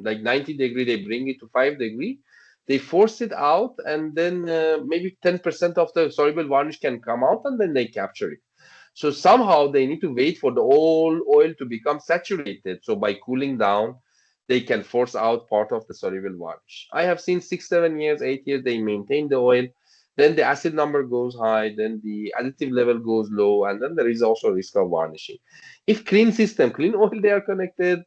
like 90 degree, they bring it to 5 degree, they force it out, and then maybe 10% of the soluble varnish can come out, and then they capture it. So somehow they need to wait for the whole oil to become saturated. So by cooling down, they can force out part of the soluble varnish. I have seen 6, 7 years, 8 years, they maintain the oil. Then the acid number goes high, then the additive level goes low, and then there is also risk of varnishing. If clean system, clean oil, they are connected,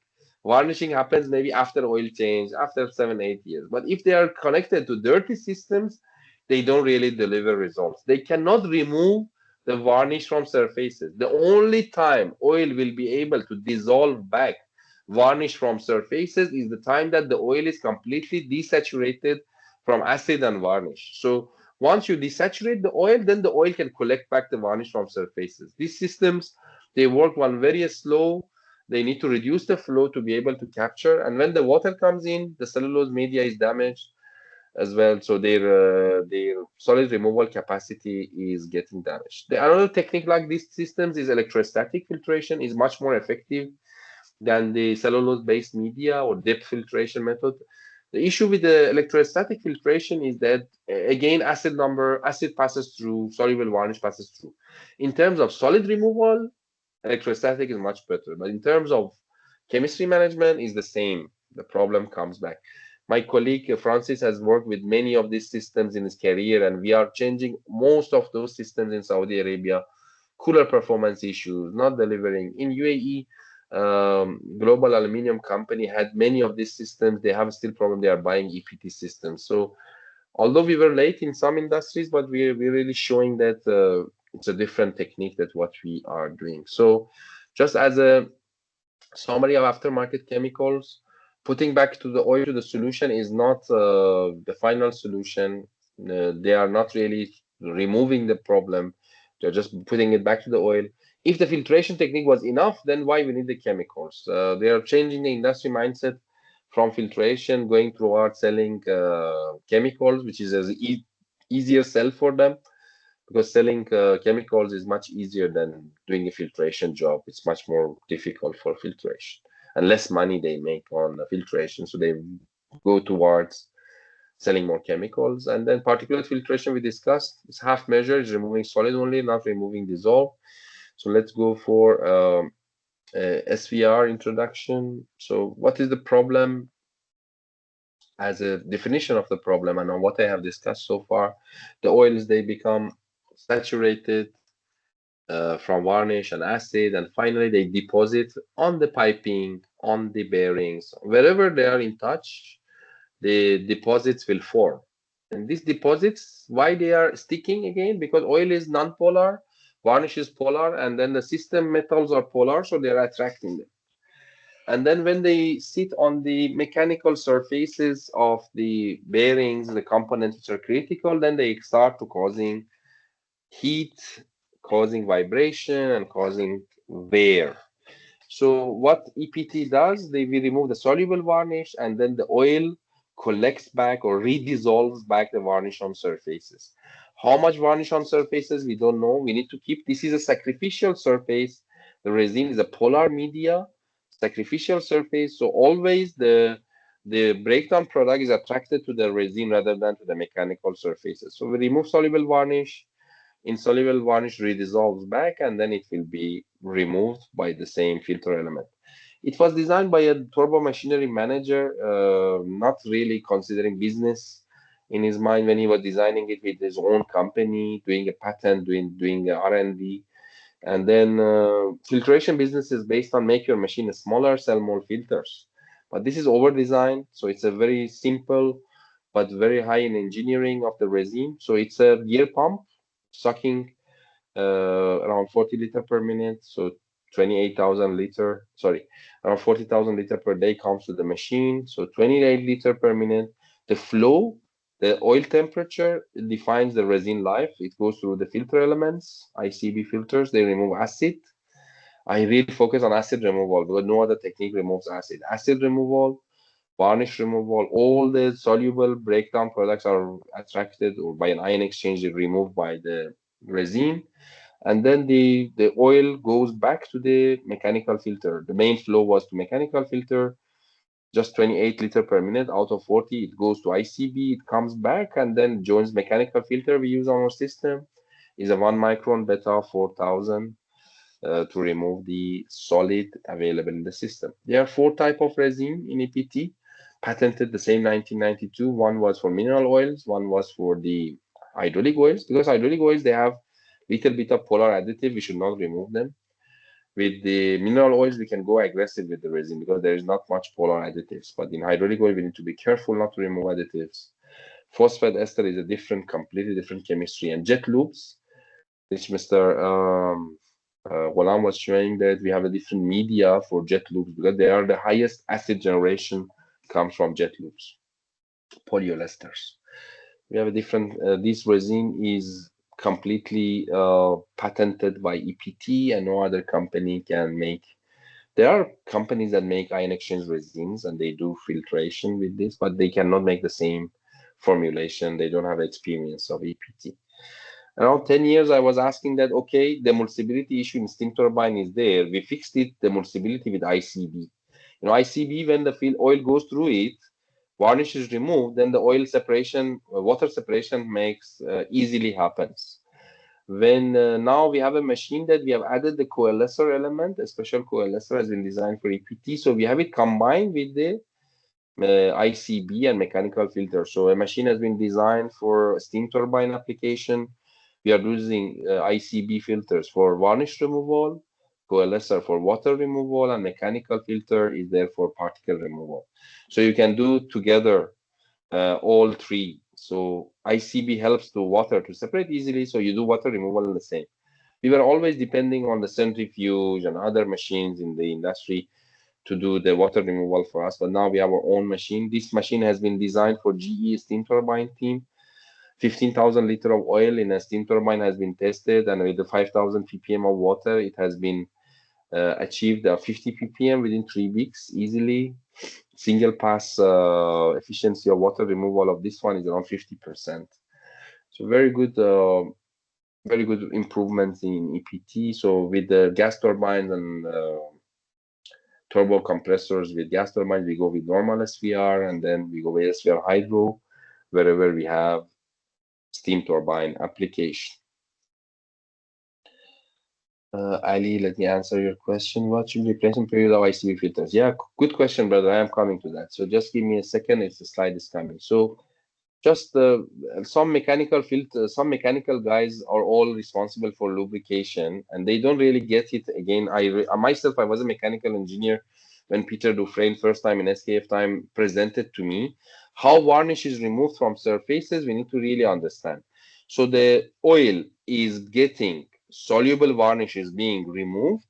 varnishing happens maybe after oil change, after 7, 8 years. But if they are connected to dirty systems, they don't really deliver results. They cannot remove the varnish from surfaces. The only time oil will be able to dissolve back varnish from surfaces is the time that the oil is completely desaturated from acid and varnish. So once you desaturate the oil, then the oil can collect back the varnish from surfaces. These systems, they work one very slow. They need to reduce the flow to be able to capture. And when the water comes in, the cellulose media is damaged as well. So their solid removal capacity is getting damaged. The another technique like these systems is electrostatic filtration is much more effective than the cellulose-based media or depth filtration method. The issue with the electrostatic filtration is that again acid passes through, soluble varnish passes through. In terms of solid removal, electrostatic is much better, but in terms of chemistry management, is the same. The problem comes back. My colleague Francis has worked with many of these systems in his career, and we are changing most of those systems in Saudi Arabia. Cooler performance issues, not delivering. In UAE, global aluminium company had many of these systems. They have still problem. They are buying EPT systems. So although we were late in some industries, but we're really showing that it's a different technique that what we are doing. So just as a summary of aftermarket chemicals, putting back to the oil to the solution is not the final solution. They are not really removing the problem. They're just putting it back to the oil. If the filtration technique was enough, then why we need the chemicals? They are changing the industry mindset from filtration, going towards selling chemicals, which is as easier sell for them, because selling chemicals is much easier than doing a filtration job. It's much more difficult for filtration and less money they make on filtration. So they go towards selling more chemicals. And then particulate filtration we discussed is half measure, is removing solid only, not removing dissolve. So let's go for SVR introduction. So what is the problem as a definition of the problem? And on what I have discussed so far, the oils, they become saturated from varnish and acid, and finally they deposit on the piping, on the bearings, wherever they are in touch, the deposits will form. And these deposits, why they are sticking again? Because oil is non-polar, varnish is polar, and then the system metals are polar, so they are attracting them. And then when they sit on the mechanical surfaces of the bearings, the components which are critical, then they start to causing heat, causing vibration, and causing wear. So what EPT does, they will remove the soluble varnish, and then the oil collects back or redissolves back the varnish on surfaces. How much varnish on surfaces, we don't know. We need to keep, this is a sacrificial surface. The resin is a polar media, sacrificial surface. So always the breakdown product is attracted to the resin rather than to the mechanical surfaces. So we remove soluble varnish, insoluble varnish redissolves back, and then it will be removed by the same filter element. It was designed by a turbomachinery manager, not really considering business in his mind when he was designing it with his own company, doing a patent, doing R&D. And then filtration business is based on make your machine smaller, sell more filters. But this is over designed, so it's a very simple but very high in engineering of the resin. So it's a gear pump sucking around 40 liter per minute, so 28,000 liter, sorry, around 40,000 liter per day comes to the machine, so 28 liter per minute. The flow, the oil temperature defines the resin life. It goes through the filter elements, ICB filters, they remove acid. I really focus on acid removal because no other technique removes acid. Acid removal, varnish removal, all the soluble breakdown products are attracted or by an ion exchange removed by the resin, and then the oil goes back to the mechanical filter. The main flow was to mechanical filter. just 28 liter per minute out of 40. It goes to ICB, it comes back, and then joins mechanical filter we use on our system. Is a 1 micron beta 4000 to remove the solid available in the system. There are four type of resin in EPT, patented the same 1992. One was for mineral oils, one was for the hydraulic oils, because hydraulic oils, they have little bit of polar additive. We should not remove them. With the mineral oils, we can go aggressive with the resin because there is not much polar additives. But in hydraulic oil, we need to be careful not to remove additives. Phosphate ester is a different, completely different chemistry. And jet loops, which Mr. Ghulam was showing, that we have a different media for jet loops because they are the highest acid generation comes from jet loops, polyesters. We have a different, this resin is completely patented by EPT and no other company can make. There are companies that make ion exchange resins and they do filtration with this, but they cannot make the same formulation. They don't have experience of EPT. Around 10 years, I was asking that, okay, the emulsibility issue in steam turbine is there. We fixed it, the emulsibility with ICB. You know, ICB, when the field oil goes through it, varnish is removed, then the oil separation, water separation makes easily happens. When now we have a machine that we have added the coalescer element, a special coalescer has been designed for EPT. So we have it combined with the ICB and mechanical filter. So a machine has been designed for steam turbine application. We are using ICB filters for varnish removal, coalescer for water removal, and mechanical filter is there for particle removal. So you can do together all three. So ICB helps the water to separate easily, so you do water removal in the same. We were always depending on the centrifuge and other machines in the industry to do the water removal for us, but now we have our own machine. This machine has been designed for GE steam turbine team. 15,000 liter of oil in a steam turbine has been tested, and with the 5,000 ppm of water, it has been achieved 50 ppm within 3 weeks easily. Single pass efficiency of water removal of this one is around 50%. So very good improvements in EPT. So with the gas turbines and turbo compressors with gas turbines, we go with normal SVR, and then we go with SVR hydro wherever we have steam turbine application. Ali, let me answer your question. What should replacement period of ICB filters? Yeah, good question, brother. I am coming to that. So just give me a second. It's the slide is coming. So just some mechanical some mechanical guys are all responsible for lubrication, and they don't really get it. Again, myself, I was a mechanical engineer when Peter Dufresne first time in SKF time presented to me how varnish is removed from surfaces. We need to really understand. So the oil is getting soluble varnish is being removed,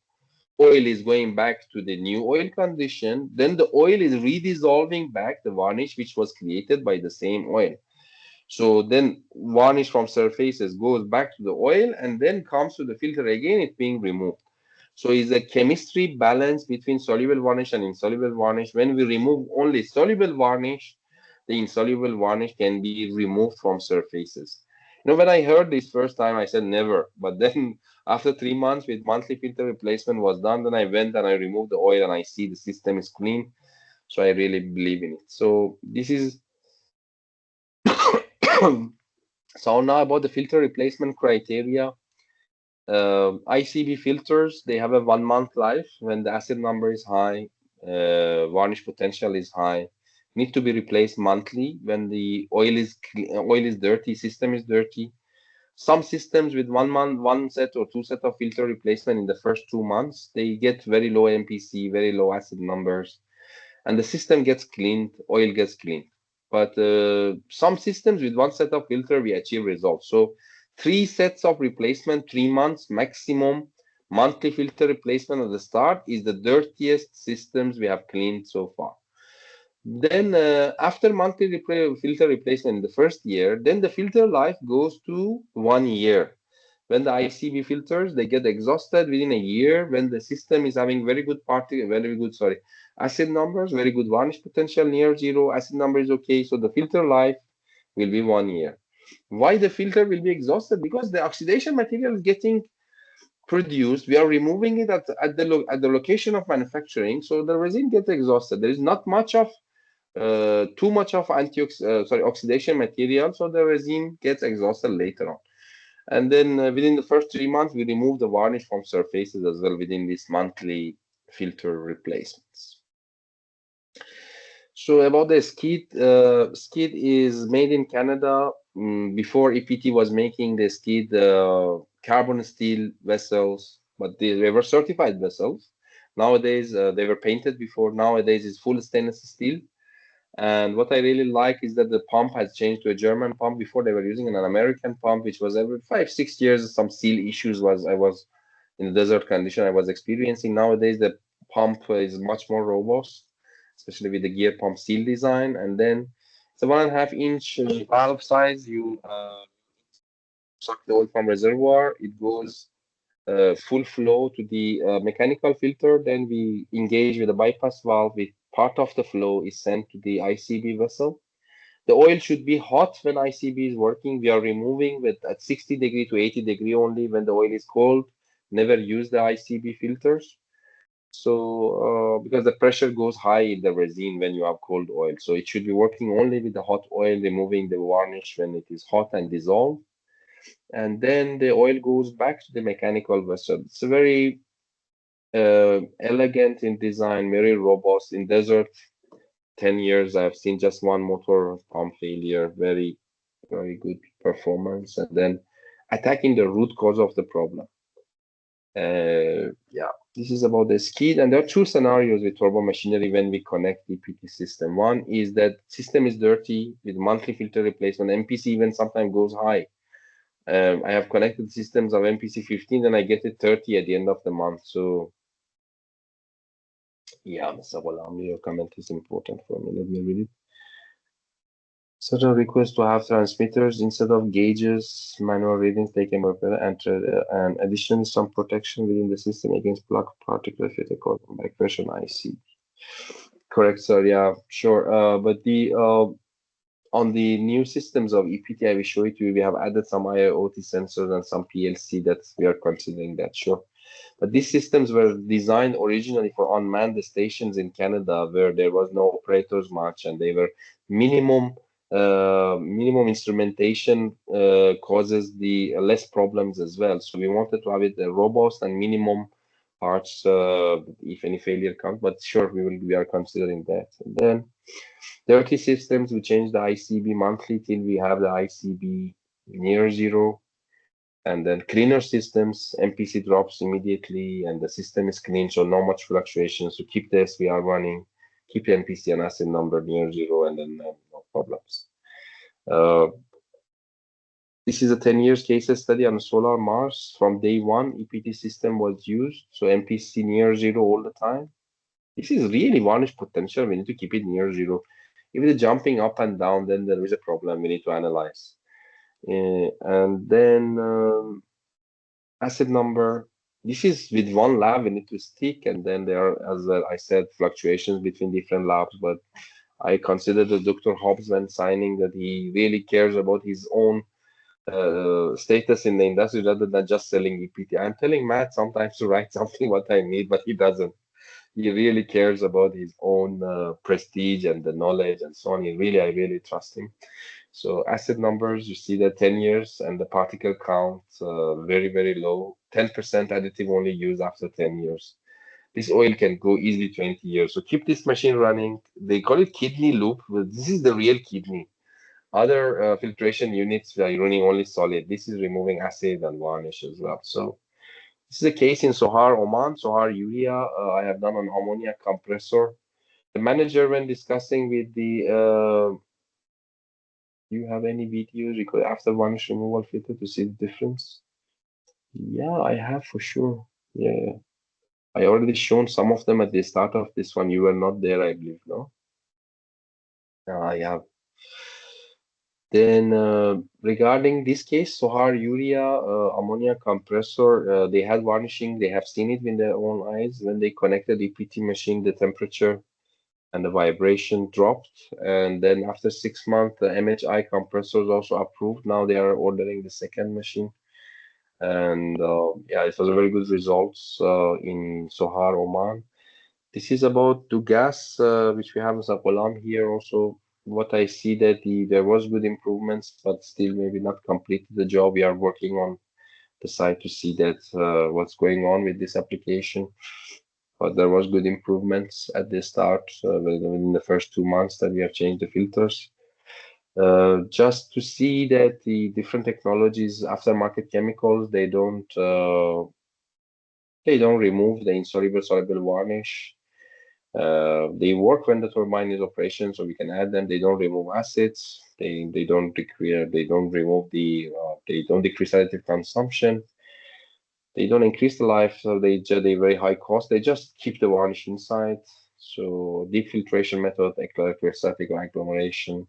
oil is going back to the new oil condition, then the oil is redissolving back the varnish which was created by the same oil. So then varnish from surfaces goes back to the oil and then comes to the filter again, it's being removed. So it's a chemistry balance between soluble varnish and insoluble varnish. When we remove only soluble varnish, the insoluble varnish can be removed from surfaces. You know, when I heard this first time, I said never. But then after 3 months with monthly filter replacement was done, then I went and I removed the oil and I see the system is clean. So I really believe in it. So this is so now about the filter replacement criteria. ICB filters, they have a 1 month life. When the acid number is high, varnish potential is high, need to be replaced monthly. When the oil is dirty, system is dirty. Some systems with 1 month, one set or two set of filter replacement in the first 2 months, they get very low MPC, very low acid numbers, and the system gets cleaned, oil gets cleaned. But some systems with one set of filter, we achieve results. So 3 sets of replacement, 3 months maximum, monthly filter replacement at the start is the dirtiest systems we have cleaned so far. Then after monthly filter replacement in the first year, then the filter life goes to 1 year. When the ICB filters, they get exhausted within a year when the system is having very good acid numbers, very good varnish potential near zero, acid number is okay. So the filter life will be 1 year. Why the filter will be exhausted? Because the oxidation material is getting produced, we are removing it at the location of manufacturing, so the resin gets exhausted. There is not much of too much of oxidation material, so the resin gets exhausted later on. And then within the first 3 months, we remove the varnish from surfaces as well within these monthly filter replacements. So about the skid, skid is made in Canada. Before EPT was making the skid carbon steel vessels, but they were certified vessels. Nowadays, they were painted before. Nowadays, it's full stainless steel. And what I really like is that the pump has changed to a German pump. Before they were using an American pump, which was every 5, 6 years. Some seal issues I was in the desert condition I was experiencing. Nowadays the pump is much more robust, especially with the gear pump seal design. And then it's a 1.5 inch valve size. You suck the oil from reservoir. It goes full flow to the mechanical filter. Then we engage with a bypass valve. With part of the flow is sent to the ICB vessel. The oil should be hot when ICB is working. We are removing with at 60 degree to 80 degree only. When the oil is cold, never use the ICB filters. So because the pressure goes high in the resin when you have cold oil, so it should be working only with the hot oil, removing the varnish when it is hot and dissolved, and then the oil goes back to the mechanical vessel. It's a very elegant in design, very robust. In desert, 10 years, I've seen just one motor pump failure, very good performance, and then attacking the root cause of the problem. Yeah, this is about the skid, and there are two scenarios with Turbomachinery when we connect the PT system. One is that system is dirty with monthly filter replacement. MPC even sometimes goes high. I have connected systems of MPC 15 and I get it 30 at the end of the month. So yeah, Mr. Ghulam, your comment is important for me. Let me read it. Such a request to have transmitters instead of gauges, manual readings taken by and additionally some protection within the system against plug particle effect caused by pressure IC. Correct, sir. Yeah, sure. But the on the new systems of EPT, I will show it to you. We have added some IoT sensors and some PLC that we are considering that, sure. But these systems were designed originally for unmanned stations in Canada where there was no operators much and they were minimum minimum instrumentation causes the less problems as well. So we wanted to have it robust and minimum parts if any failure comes. But sure, we are considering that. And then dirty systems, we change the ICB monthly till we have the ICB near zero. And then cleaner systems, MPC drops immediately and the system is clean, so no much fluctuation. So keep the SVR running, keep the MPC and acid number near zero, and then no problems. Uh, this is a 10 years case study on solar Mars. From day one, EPT system was used, so MPC near zero all the time. This is really varnish potential. We need to keep it near zero. If it's jumping up and down, then there is a problem we need to analyze. And then acid number. This is with one lab we need to stick, and then there are, as I said, fluctuations between different labs. But I consider the Dr. Hobbs when signing that he really cares about his own status in the industry rather than just selling EPT. I'm telling Matt sometimes to write something what I need, but he doesn't. He really cares about his own prestige and the knowledge and so on. I really trust him. So acid numbers, you see that 10 years and the particle count very low. 10% additive only used after 10 years. This oil can go easily 20 years. So keep this machine running. They call it kidney loop, but this is the real kidney. Other filtration units are running only solid. This is removing acid and varnish as well. So this is a case in Sohar, Oman. Sohar urea, I have done an ammonia compressor. The manager, when discussing with the do you have any videos record after varnish removal filter to see the difference? Yeah, I have for sure. Yeah, I already shown some of them at the start of this one. You were not there, I believe, no? I have. Then regarding this case, Sohar urea ammonia compressor, they had varnishing. They have seen it with their own eyes. When they connected EPT machine, the temperature and the vibration dropped. And then after 6 months, the MHI compressor is also approved. Now they are ordering the second machine. And yeah, it was a very good results in Sohar, Oman. This is about the gas, which we have in Sapolam here also. What I see that there was good improvements, but still maybe not completed the job. We are working on the site to see that what's going on with this application. But there was good improvements at the start within the first 2 months that we have changed the filters. Just to see that the different technologies, aftermarket chemicals, they don't remove the insoluble soluble varnish. They work when the turbine is operation, so we can add them. They don't remove acids. They don't decrease. They don't remove they don't decrease additive consumption. They don't increase the life, so they very high cost. They just keep the varnish inside. So deep filtration method, electrostatic agglomeration.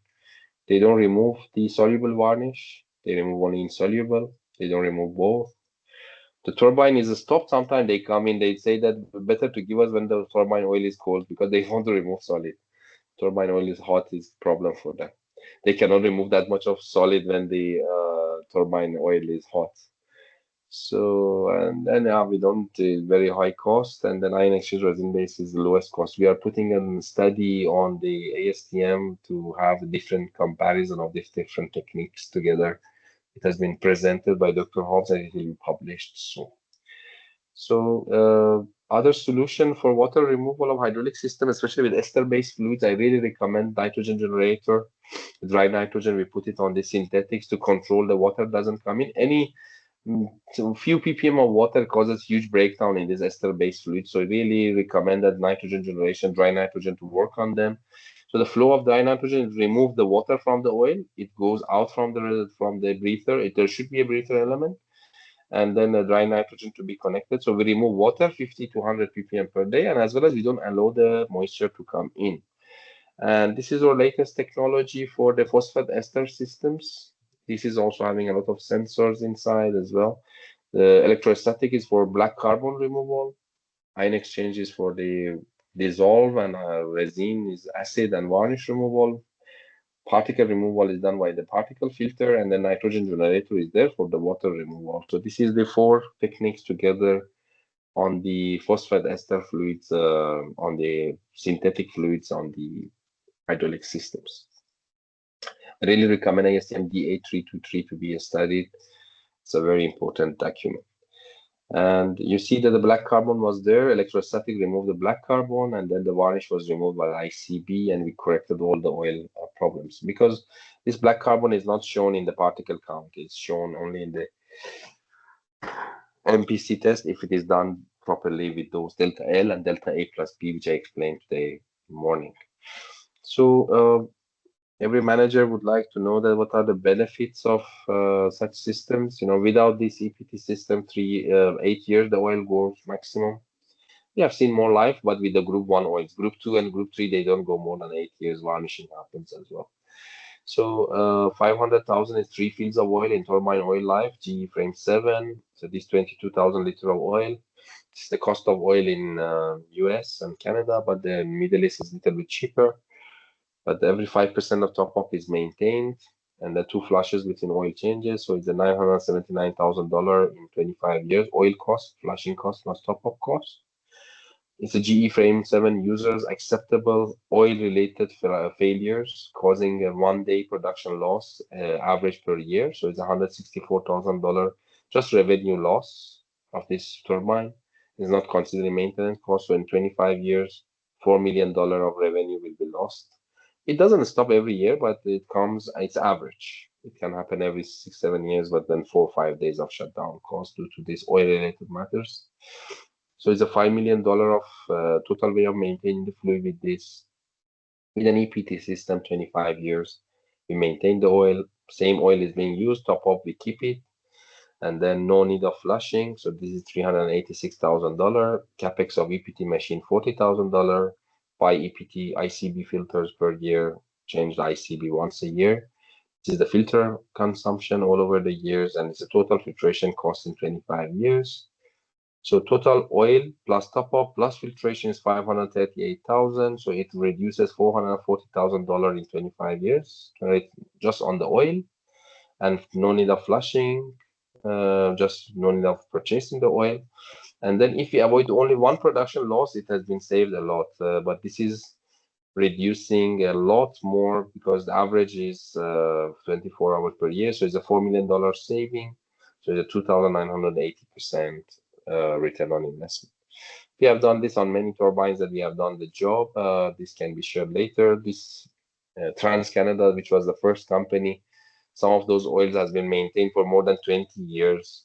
They don't remove the soluble varnish. They remove only insoluble. They don't remove both. The turbine is stopped. Sometimes they come in, they say that better to give us when the turbine oil is cold because they want to remove solid. Turbine oil is hot is problem for them. They cannot remove that much of solid when the turbine oil is hot. So, and then we don't very high cost, and then ion exchange resin base is the lowest cost. We are putting a study on the ASTM to have different comparison of these different techniques together. It has been presented by Dr. Hobbs and it will be published soon. So, other solution for water removal of hydraulic system, especially with ester-based fluids, I really recommend nitrogen generator. Dry nitrogen, we put it on the synthetics to control the water doesn't come in. So few ppm of water causes huge breakdown in this ester-based fluid. So I really recommend that nitrogen generation, dry nitrogen to work on them. So the flow of dry nitrogen is remove the water from the oil. It goes out from the breather. There should be a breather element, and then the dry nitrogen to be connected. So we remove water 50 to 100 ppm per day, and as well as we don't allow the moisture to come in. And this is our latest technology for the phosphate ester systems. This is also having a lot of sensors inside as well. The electrostatic is for black carbon removal. Ion exchange is for the dissolve, and resin is acid and varnish removal. Particle removal is done by the particle filter, and the nitrogen generator is there for the water removal. So this is the four techniques together on the phosphate ester fluids, on the synthetic fluids, on the hydraulic systems. I really recommend ASTM D8323 to be studied. It's a very important document. And you see that the black carbon was there, electrostatic removed the black carbon, and then the varnish was removed by ICB, and we corrected all the oil problems. Because this black carbon is not shown in the particle count, it's shown only in the MPC test if it is done properly with those delta L and delta A plus B, which I explained today morning. So every manager would like to know that what are the benefits of such systems. Without this EPT system, 8 years the oil goes maximum. We have seen more life, but with the group 1 oils, group 2 and group 3, they don't go more than 8 years. Varnishing happens as well. So 500,000 is 3 fields of oil in turbine oil life, GE frame 7. So this 22,000 liter of oil. This is the cost of oil in US and Canada, but the Middle East is a little bit cheaper. But every 5% of top up is maintained, and the 2 flushes between oil changes. So it's a $979,000 in 25 years. Oil cost, flushing cost plus top up cost. It's a GE frame 7 users acceptable oil-related failures causing a 1-day production loss average per year. So it's $164,000 just revenue loss of this turbine. It's not considering maintenance cost. So in 25 years, $4 million of revenue will be lost. It doesn't stop every year, but it's average. It can happen every 6-7 years, but then 4 or 5 days of shutdown cost due to these oil-related matters. So it's a $5 million of total way of maintaining the fluid with this. With an EPT system, 25 years, we maintain the oil. Same oil is being used. Top up, we keep it, and then no need of flushing. So this is $386,000. Capex of EPT machine, $40,000. Buy EPT ICB filters per year. Change the ICB once a year. This is the filter consumption all over the years, and it's a total filtration cost in 25 years. So total oil plus top up plus filtration is 538,000. So it reduces $440,000 in 25 years, right? Just on the oil, and no need of flushing. just no need of purchasing the oil. And then if we avoid only one production loss, it has been saved a lot. But this is reducing a lot more because the average is 24 hours per year. So it's a $4 million saving. So it's a 2,980% return on investment. We have done this on many turbines that we have done the job. This can be shared later. This Trans-Canada, which was the first company, some of those oils has been maintained for more than 20 years.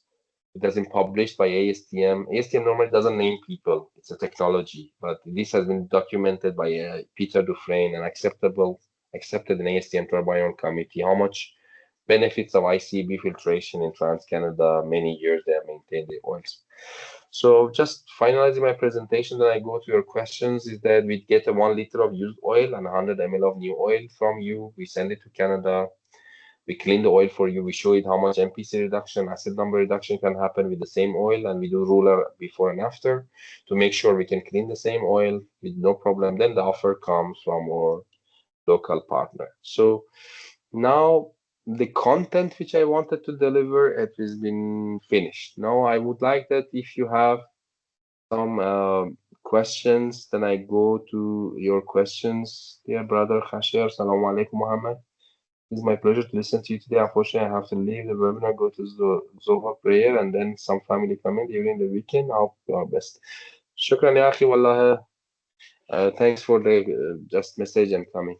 It has been published by ASTM. ASTM normally doesn't name people. It's a technology, but this has been documented by Peter Dufresne and accepted in ASTM Turbine Committee how much benefits of ICB filtration in Trans-Canada. Many years they have maintained the oils. So just finalizing my presentation, then I go to your questions, is that we get a 1 liter of used oil and 100 ml of new oil from you. We send it to Canada. We clean the oil for you. We show it how much MPC reduction, acid number reduction can happen with the same oil, and we do ruler before and after to make sure we can clean the same oil with no problem. Then the offer comes from our local partner. So now the content which I wanted to deliver, it has been finished. Now I would like that if you have some questions, then I go to your questions. Dear brother Khashir, Assalamu alaikum Muhammad. It's my pleasure to listen to you today. Unfortunately, I have to leave the webinar, go to Zohar prayer, and then some family coming during the weekend. I hope you are best. Shukran ya akhi, wallah. Thanks for the just message and coming.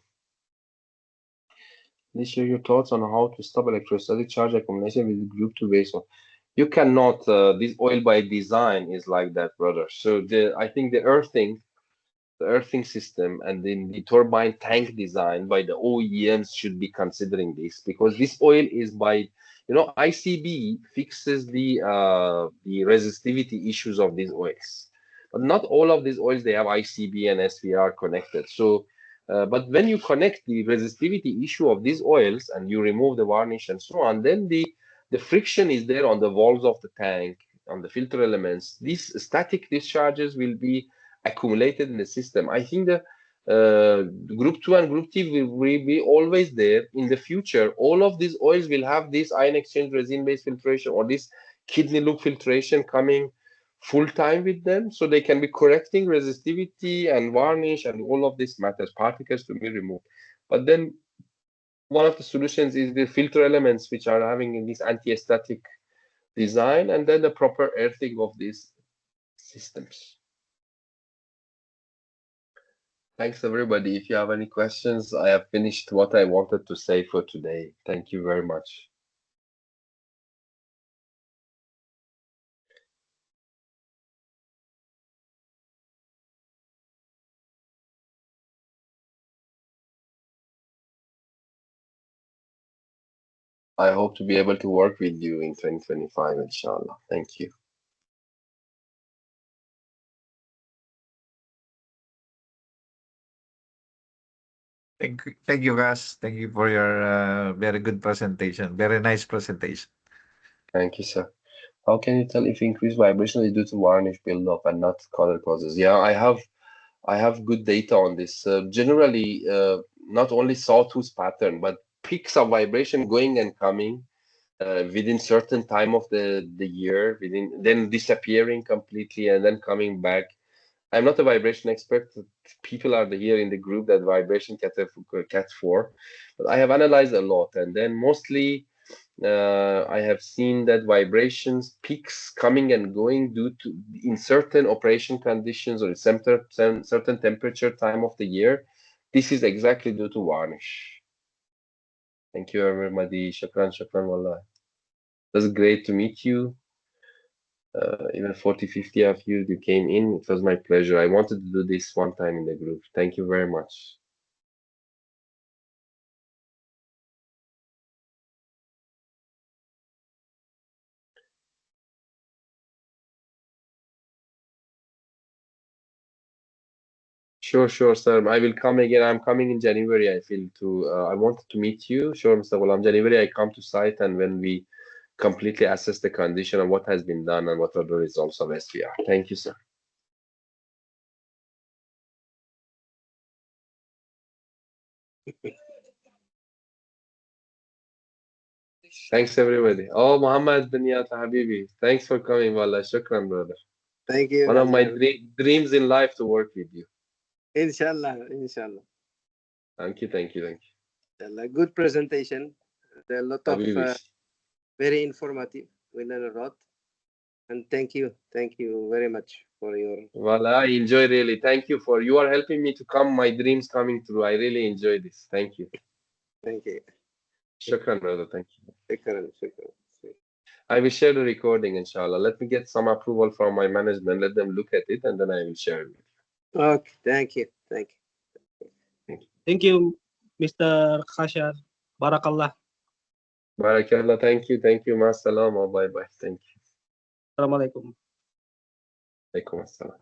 Please share your thoughts on how to stop electrostatic charge accumulation with group 2 base oil. You cannot, this oil by design is like that, brother. So I think the earthing system and then the turbine tank design by the OEMs should be considering this, because this oil is by, ICB fixes the resistivity issues of these oils, but not all of these oils they have ICB and SVR connected. So but when you connect the resistivity issue of these oils and you remove the varnish and so on, then the friction is there on the walls of the tank, on the filter elements. These static discharges will be accumulated in the system. I think the group 2 and group 3 will be always there in the future. All of these oils will have this ion exchange resin based filtration or this kidney loop filtration coming full time with them, so they can be correcting resistivity and varnish and all of this matters, particles to be removed. But then one of the solutions is the filter elements which are having this anti-static design, and then the proper earthing of these systems. Thanks, everybody. If you have any questions, I have finished what I wanted to say for today. Thank you very much. I hope to be able to work with you in 2025, inshallah. Thank you. Thank you, Gus. Thank you for your very good presentation. Very nice presentation. Thank you, sir. How can you tell if increased vibration is due to varnish buildup and not color causes? Yeah, I have good data on this. Generally, not only sawtooth pattern, but peaks of vibration going and coming within certain time of the year, within then disappearing completely and then coming back. I'm not a vibration expert. People are here in the group that vibration cat 4, but I have analyzed a lot, and then mostly I have seen that vibrations peaks coming and going due to in certain operation conditions or in certain temperature time of the year. This is exactly due to varnish. Thank you, everybody. Shukran, wallah. It was great to meet you. Even 40, 50 of you came in. It was my pleasure. I wanted to do this one time in the group. Thank you very much. Sure, sir. I will come again. I'm coming in January, I feel, to, I wanted to meet you. Sure, Mr. Ghulam. January, I come to site, and when we completely assess the condition and what has been done and what are the results of SVR. Thank you, sir. Thanks everybody. Oh, Muhammad Binyat Habibi. Thanks for coming, Wallah. Shukran, brother. Thank you, One of my Hazar. dreams in life to work with you. Inshallah, inshallah. Thank you, thank you, thank you. Inshallah. Good presentation. There are a lot of Habibi. very informative. We learn a lot. And thank you very much for your. Well, I enjoy really. Thank you for you are helping me to come my dreams coming true. I really enjoy this. Thank you. Thank you. Shukran, brother. Thank you. Shukran, shukran. I will share the recording, inshallah. Let me get some approval from my management. Let them look at it, and then I will share it with Okay, thank you, thank you. you. Thank you. Thank you, Mr. Khashar. Barakallah. Barakallah. Thank you. Thank you. Ma salama. Bye bye. Thank you. Assalamualaikum. Alaikum assalam.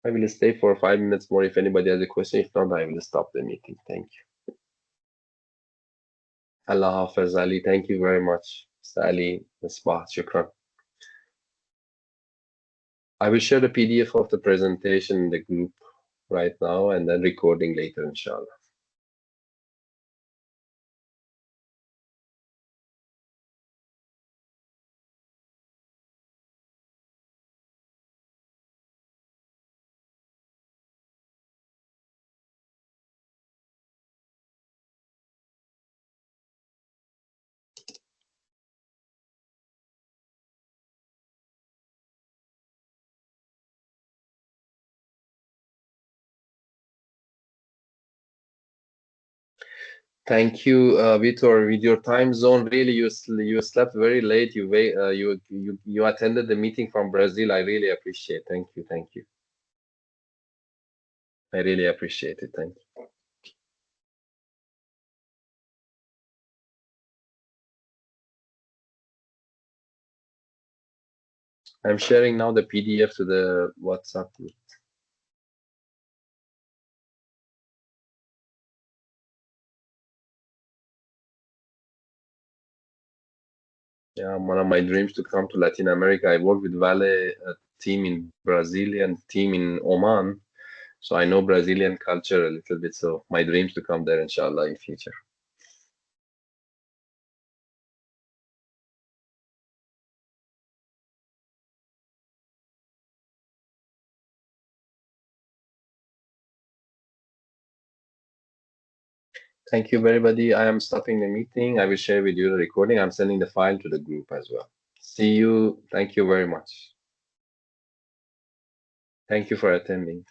I will stay for 5 minutes more if anybody has a question. If not, I will stop the meeting. Thank you. Allah Hafiz Ali. Thank you very much. Mr. Ali, Misbah, Shukran. I will share the PDF of the presentation in the group right now and then recording later, inshallah. Thank you, Vitor. With your time zone, really, you slept very late. You attended the meeting from Brazil. I really appreciate. Thank you, thank you. I really appreciate it. Thank you. I'm sharing now the PDF to the WhatsApp group. Yeah, one of my dreams to come to Latin America. I work with Vale, a team in Brazilian team in Oman. So I know Brazilian culture a little bit. So my dreams to come there, inshallah, in future. Thank you, everybody. I am stopping the meeting. I will share with you the recording. I'm sending the file to the group as well. See you. Thank you very much. Thank you for attending.